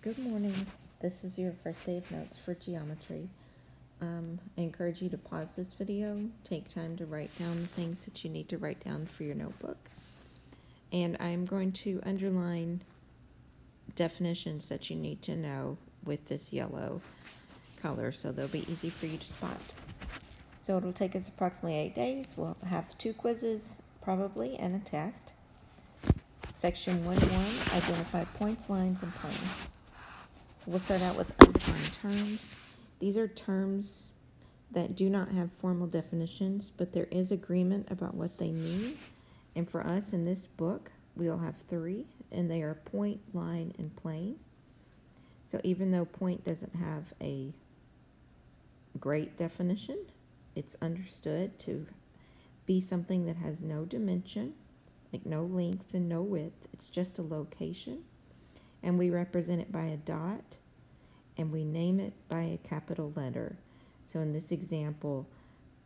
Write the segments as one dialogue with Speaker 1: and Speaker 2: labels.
Speaker 1: Good morning. This is your first day of notes for geometry. I encourage you to pause this video, take time to write down the things that you need to write down for your notebook. And I'm going to underline definitions that you need to know with this yellow color, so they'll be easy for you to spot. So it'll take us approximately 8 days. We'll have 2 quizzes probably and a test. Section 1.1, identify points, lines, and planes. So we'll start out with undefined terms. These are terms that do not have formal definitions, but there is agreement about what they mean. And for us in this book, we'll have 3, and they are point, line, and plane. So even though point doesn't have a great definition, it's understood to be something that has no dimension, like no length and no width. It's just a location. And we represent it by a dot, and we name it by a capital letter. So in this example,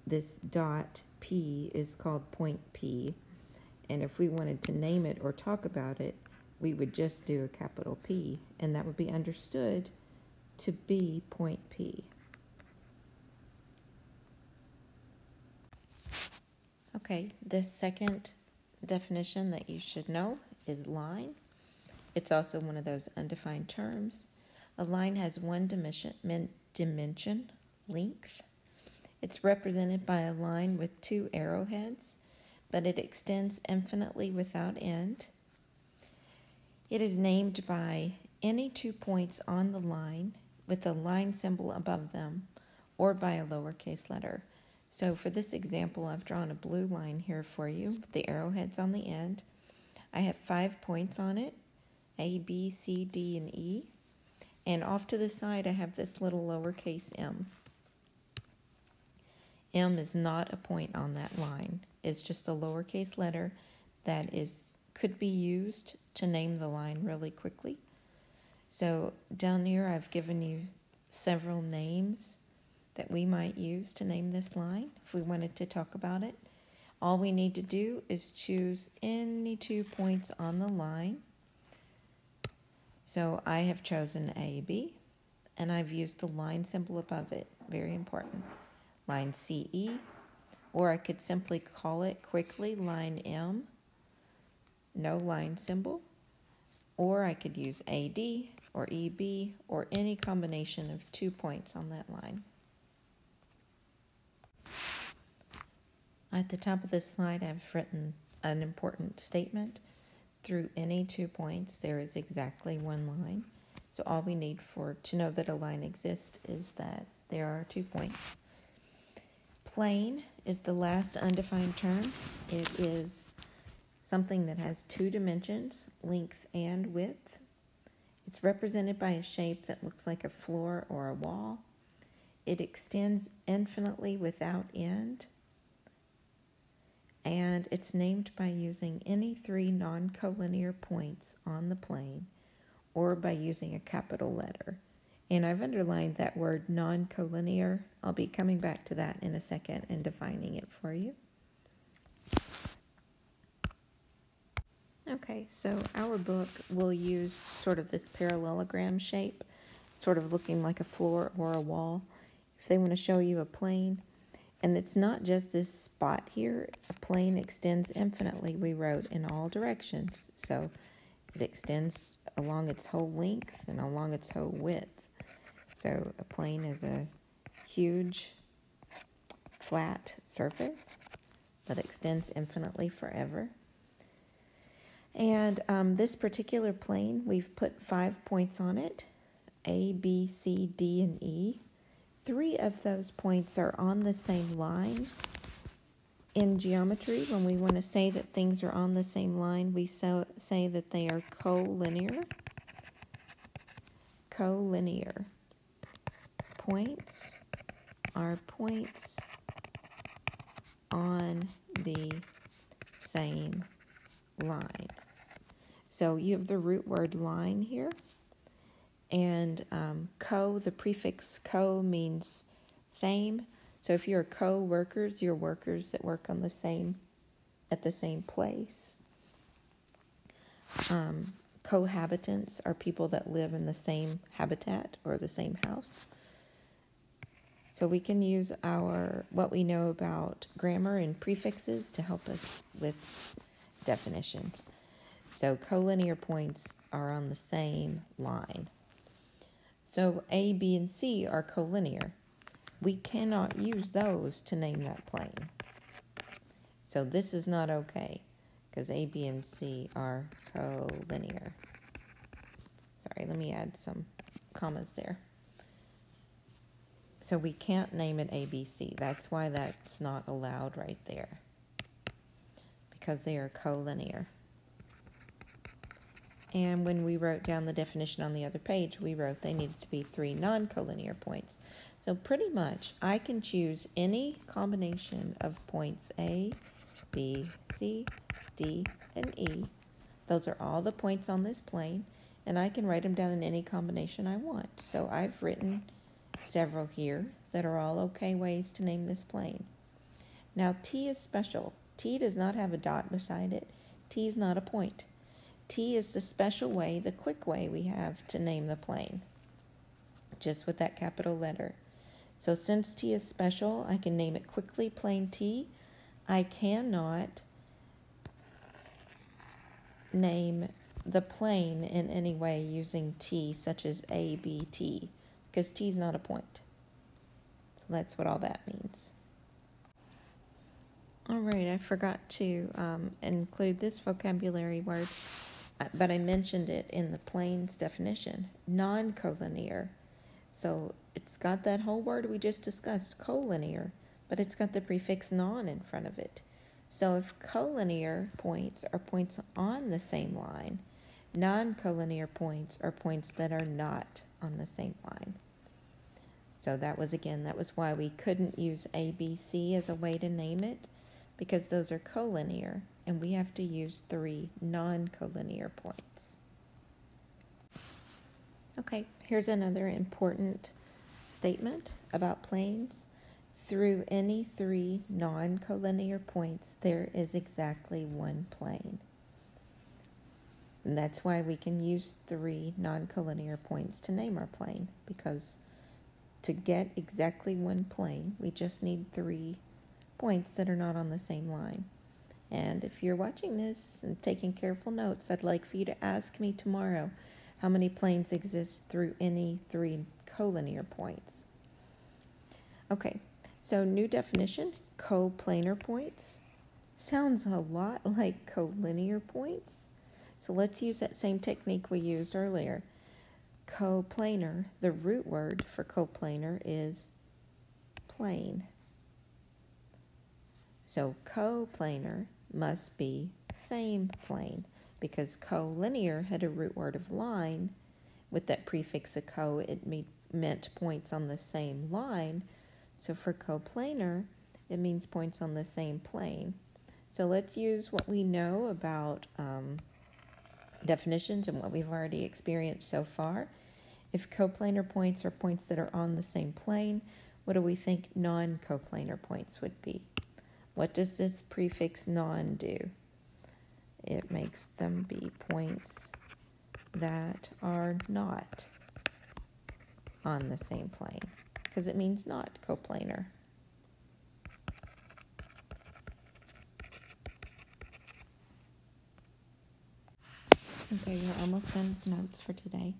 Speaker 1: this dot P is called point P. And if we wanted to name it or talk about it, we would just do a capital P, and that would be understood to be point P. Okay, the second definition that you should know is line. It's also one of those undefined terms. A line has one dimension, length. It's represented by a line with 2 arrowheads, but it extends infinitely without end. It is named by any 2 points on the line with a line symbol above them, or by a lowercase letter. So for this example, I've drawn a blue line here for you with the arrowheads on the end. I have 5 points on it, A, B, C, D, and E. And off to the side, I have this little lowercase m. M is not a point on that line. It's just a lowercase letter that could be used to name the line really quickly. So down here, I've given you several names that we might use to name this line if we wanted to talk about it. All we need to do is choose any 2 points on the line. So I have chosen AB, and I've used the line symbol above it. Very important. Line CE, or I could simply call it quickly line M, no line symbol, or I could use AD or EB or any combination of 2 points on that line. At the top of this slide, I've written an important statement. Through any 2 points, there is exactly 1 line. So all we need to know that a line exists is that there are 2 points. Plane is the last undefined term. It is something that has 2 dimensions, length and width. It's represented by a shape that looks like a floor or a wall. It extends infinitely without end. And it's named by using any 3 non-collinear points on the plane, or by using a capital letter. And I've underlined that word non-collinear. I'll be coming back to that in a second and defining it for you. Okay, so our book will use sort of this parallelogram shape, sort of looking like a floor or a wall. If they want to show you a plane, and it's not just this spot here. A plane extends infinitely, we wrote, in all directions. So it extends along its whole length and along its whole width. So a plane is a huge, flat surface that extends infinitely forever. And this particular plane, we've put 5 points on it, A, B, C, D, and E. 3 of those points are on the same line. In geometry, when we want to say that things are on the same line, we say that they are collinear. Collinear. Points are points on the same line. So you have the root word line here. And the prefix co means same. So if you're co-workers, you're workers that work at the same place. Cohabitants are people that live in the same habitat or the same house. So we can use what we know about grammar and prefixes to help us with definitions. So collinear points are on the same line. So A, B, and C are collinear. We cannot use those to name that plane. So this is not okay, because A, B, and C are collinear. Sorry, let me add some commas there. So we can't name it ABC. That's why that's not allowed right there, because they are collinear. And when we wrote down the definition on the other page, we wrote they needed to be 3 non-collinear points. So pretty much, I can choose any combination of points A, B, C, D, and E. Those are all the points on this plane, and I can write them down in any combination I want. So I've written several here that are all okay ways to name this plane. Now T is special. T does not have a dot beside it. T is not a point. T is the special way, the quick way we have to name the plane, just with that capital letter. So since T is special, I can name it quickly plane T. I cannot name the plane in any way using T, such as A, B, T, because T is not a point. So that's what all that means. All right, I forgot to include this vocabulary word, but I mentioned it in the plane's definition, non-collinear. So it's got that whole word we just discussed, collinear, but it's got the prefix non in front of it. So if collinear points are points on the same line, non-collinear points are points that are not on the same line. So that was why we couldn't use ABC as a way to name it, because those are collinear, and we have to use 3 non-collinear points. Okay, here's another important statement about planes. Through any 3 non-collinear points, there is exactly 1 plane. And that's why we can use 3 non-collinear points to name our plane, because to get exactly 1 plane, we just need 3 points that are not on the same line. And if you're watching this and taking careful notes, I'd like for you to ask me tomorrow how many planes exist through any 3 collinear points. Okay, so new definition, coplanar points. Sounds a lot like collinear points. So let's use that same technique we used earlier. Coplanar, the root word for coplanar is plane. So coplanar must be same plane, because collinear had a root word of line. With that prefix of co, it meant points on the same line. So for coplanar, it means points on the same plane. So let's use what we know about definitions and what we've already experienced so far. If coplanar points are points that are on the same plane, what do we think non-coplanar points would be? What does this prefix non do? It makes them be points that are not on the same plane, because it means not coplanar. Okay, we're almost done with notes for today.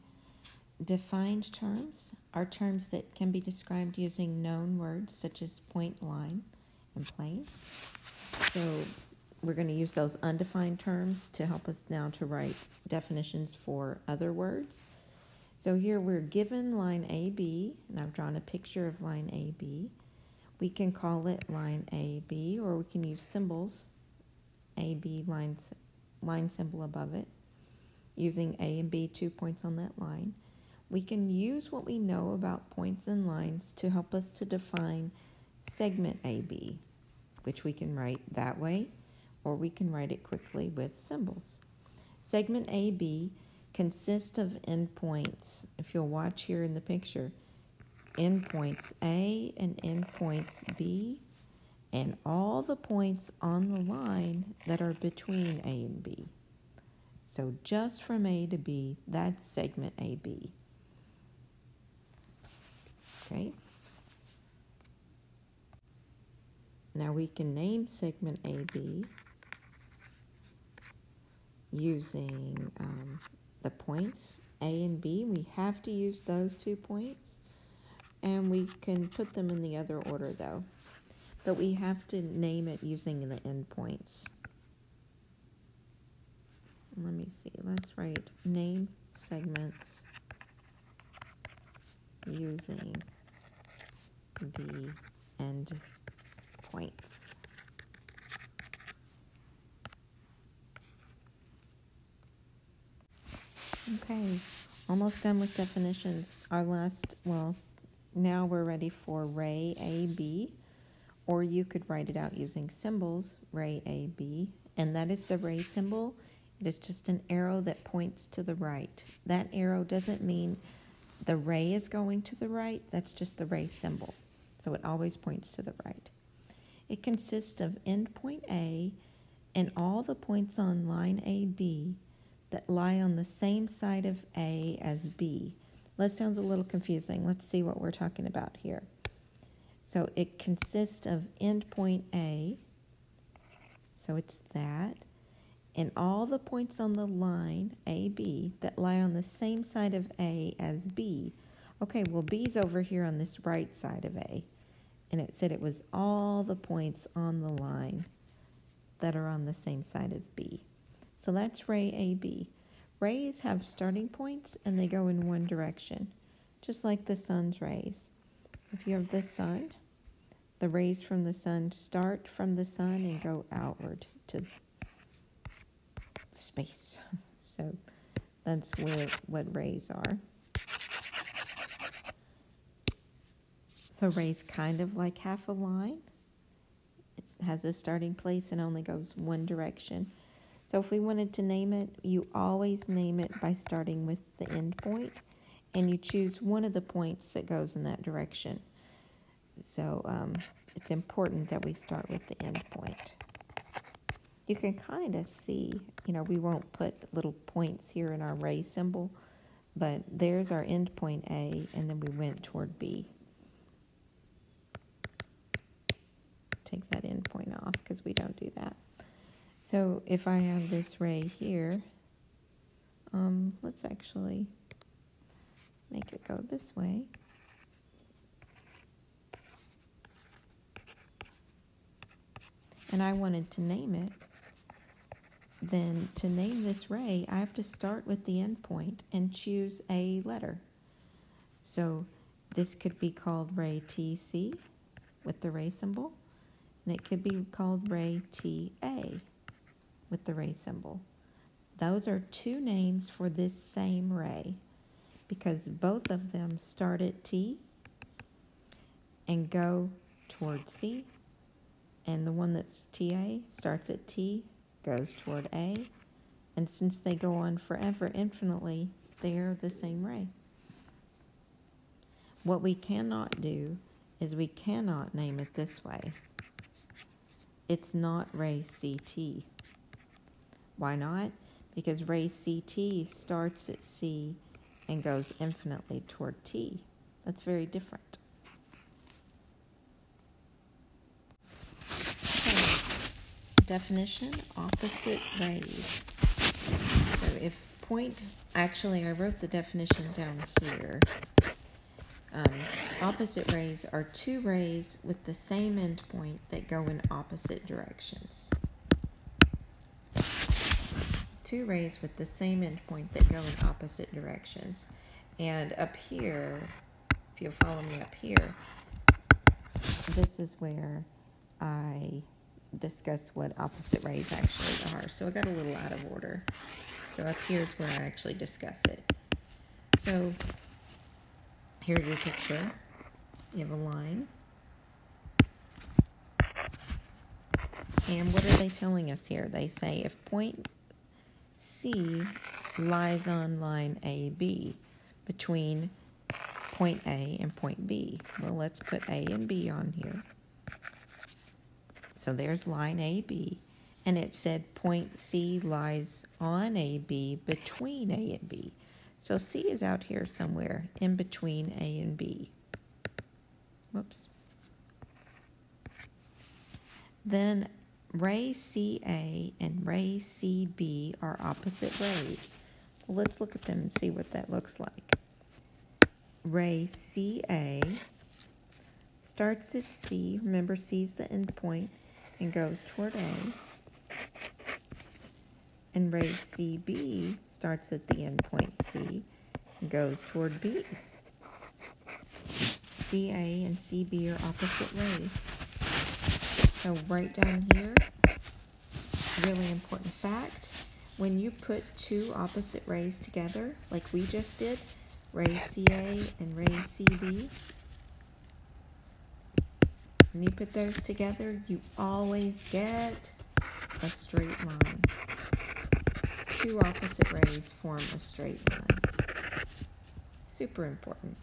Speaker 1: Defined terms are terms that can be described using known words such as point, line, and plane. So we're going to use those undefined terms to help us now to write definitions for other words. So here we're given line AB, and I've drawn a picture of line AB. We can call it line AB, or we can use symbols, AB line symbol above it, using A and B, 2 points on that line. We can use what we know about points and lines to help us to define segment AB, which we can write that way, or we can write it quickly with symbols. Segment AB consists of endpoints. If you'll watch here in the picture, endpoints A and endpoints B, and all the points on the line that are between A and B. So just from A to B, that's segment AB. Okay. Now we can name segment AB using the points A and B. We have to use those 2 points, and we can put them in the other order though. But we have to name it using the endpoints. Let me see, let's write name segments using the endpoints. Okay, almost done with definitions. Our last, well, now we're ready for ray AB, or you could write it out using symbols, ray AB, and that is the ray symbol. It is just an arrow that points to the right. That arrow doesn't mean the ray is going to the right, that's just the ray symbol. So it always points to the right. It consists of endpoint A and all the points on line AB that lie on the same side of A as B. That sounds a little confusing. Let's see what we're talking about here. So it consists of endpoint A, so it's that, and all the points on the line AB that lie on the same side of A as B. Okay, well, B's over here on this right side of A, and it said it was all the points on the line that are on the same side as B. So that's ray AB. Rays have starting points, and they go in one direction, just like the sun's rays. If you have the sun, the rays from the sun start from the sun and go outward to space. So that's what rays are. So rays kind of like half a line. It has a starting place and only goes one direction. So if we wanted to name it, you always name it by starting with the end point, and you choose one of the points that goes in that direction. So it's important that we start with the end point. You can kind of see, we won't put little points here in our ray symbol, but there's our end point A, and then we went toward B. Take that end point off because we don't do that. So if I have this ray here, let's actually make it go this way. And I wanted to name it. Then to name this ray, I have to start with the end point and choose a letter. So this could be called ray TC with the ray symbol, and it could be called ray TA with the ray symbol. Those are two names for this same ray because both of them start at T and go toward C, and the one that's TA starts at T, goes toward A, and since they go on forever, infinitely, they're the same ray. What we cannot do is we cannot name it this way. It's not ray CT. Why not? Because ray CT starts at C and goes infinitely toward T. That's very different. Okay. Definition, opposite rays. So if point, actually I wrote the definition down here. Opposite rays are two rays with the same endpoint that go in opposite directions. Two rays with the same endpoint that go in opposite directions. And up here, if you'll follow me up here, this is where I discuss what opposite rays actually are. So I got a little out of order. So up here's where I actually discuss it. So here's your picture. You have a line. And what are they telling us here? They say if point C lies on line AB between point A and point B. Well, let's put A and B on here. So there's line AB, And it said point C lies on AB between A and B. So C is out here somewhere in between A and B. Whoops. Then ray CA and ray CB are opposite rays. Well, let's look at them and see what that looks like. Ray CA starts at C, remember C is the end point, and goes toward A. And ray CB starts at the end point C and goes toward B. CA and CB are opposite rays. So right down here, really important fact, when you put two opposite rays together, like we just did, ray CA and ray CB, when you put those together, you always get a straight line. Two opposite rays form a straight line. Super important.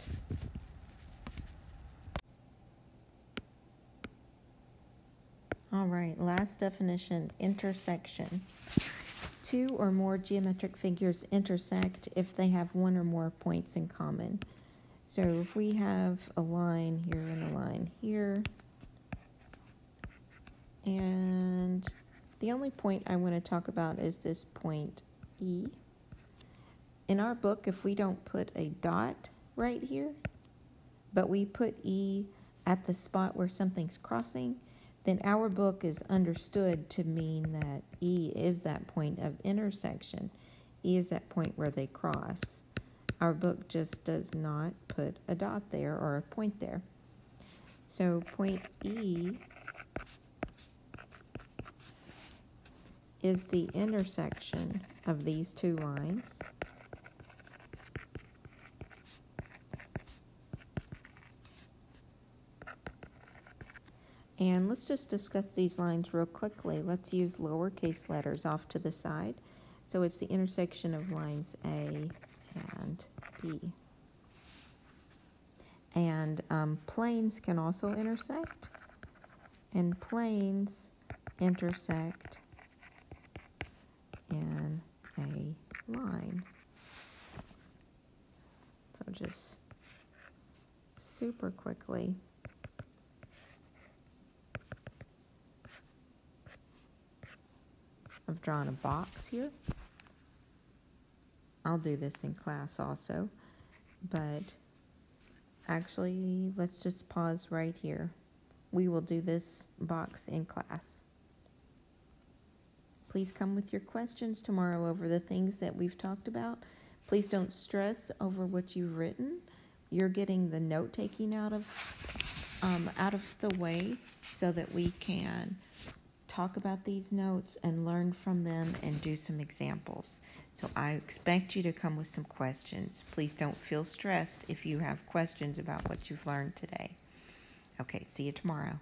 Speaker 1: All right, last definition, intersection. Two or more geometric figures intersect if they have one or more points in common. So if we have a line here and a line here, and the only point I want to talk about is this point E. In our book, if we don't put a dot right here, but we put E at the spot where something's crossing, then our book is understood to mean that E is that point of intersection. E is that point where they cross. Our book just does not put a dot there or a point there. So point E is the intersection of these two lines. And let's just discuss these lines real quickly. Let's use lowercase letters off to the side. So it's the intersection of lines A and B. And planes can also intersect. And planes intersect in a line. So just super quickly. I've drawn a box here. I'll do this in class also, but actually let's just pause right here. We will do this box in class. Please come with your questions tomorrow over the things that we've talked about. Please don't stress over what you've written. You're getting the note-taking out of the way so that we can talk about these notes and learn from them and do some examples. So I expect you to come with some questions. Please don't feel stressed if you have questions about what you've learned today. Okay, see you tomorrow.